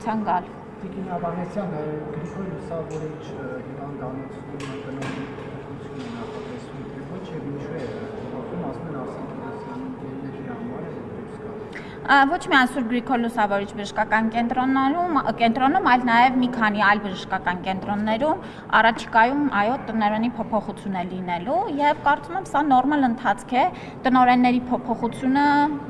հաջողության գալ։ Տիկին Ավանեսյան, Գրիգոր Լուսավորիչ հիվանդանոցում տնօրենի փոփոխությունը նախատեսվում թե ոչ եւ ինչու է փոփոխում, ասում են Արսեն Կիրոսյանի ընկերների համար է դուրս գալու։ Ոչ միայն Սուրբ Գրիգոր Լուսավորիչ բժշկական կենտրոնում, այլ նաև մի քանի այլ բժշկական կենտրոններում առաջիկայում այո տնօրենի փոփոխություն է լինելու եւ կարծում եմ սա նորմալ ընթացք է, տնօրենների փոփոխությունը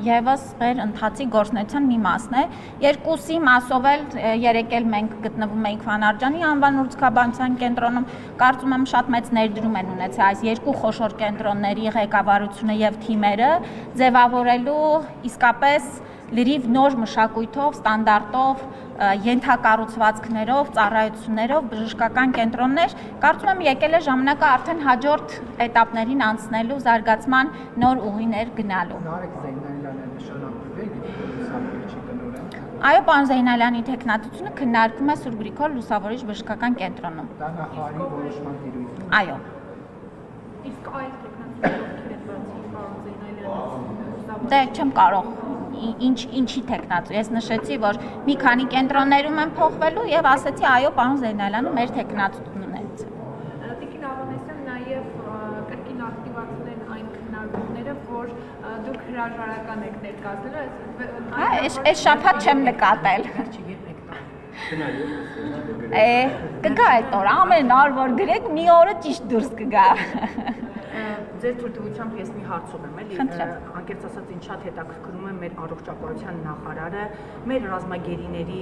եւս մեր ընթացի գործունեության մի մասն է։ Երկուսի մասով էլ երեք էլ մենք գտնվում էինք Վանարջանի անվան ուրցքաբանության կենտրոնում, կարծում եմ շատ մեծ ներդրում են ունեցել այս երկու խոշոր կենտրոնների ղեկավարությունը եւ թիմերը ձևավորելու իսկապես լրիվ նոր մշակույթով, ստանդարտով, ենթակառուցվածքներով, ծառայություններով բժշկական կենտրոններ, կարծում եմ եկել է ժամանակը արդեն հաջորդ էտապներին անցնելու, զարգացման նոր ուղիներ գնալու։ Նարեկ Զեյնալյանը նշանակվել է Լուսավորիչի տնօրեն։ Այո, պարոն Զեյնալյանի տեխնատությունը քննարկվում է Սուրբ Գրիգոր Լուսավորիչ բժշկական կենտրոնում։ Դա նախարարի որոշման տիրույթն է։ Այո։ Իսկ այլ տեխնատիվով բացի պարոն Զեյնալյանի Դե չեմ կարող ինչի տեխնատու։ Ես նշեցի, որ մի քանի կենտրոններում են փոխվելու եւ ասեցի, այո, պարոն Զեյնալյանը մեր տեխնատուն ունեցել։ Տիկին Ավանեսյան նաև կրկին ակտիվացնել են այն քննարկումները, որ դուք հրաժարական եք ներկայացնելու, Այս շաբաթ չեմ նկատել։ Կգա այդ օրը, ամեն օր որ գրեք, մի օրը ճիշտ դուրս կգա։ Ձեր թույլտվությամբ ես մի հարց ուղեմ, էլի, Խնդրեմ։ անկեղծ ասած ինձ շատ հետաքրքրում է մեր առողջապահության նախարարը, մեր ռազմագերիների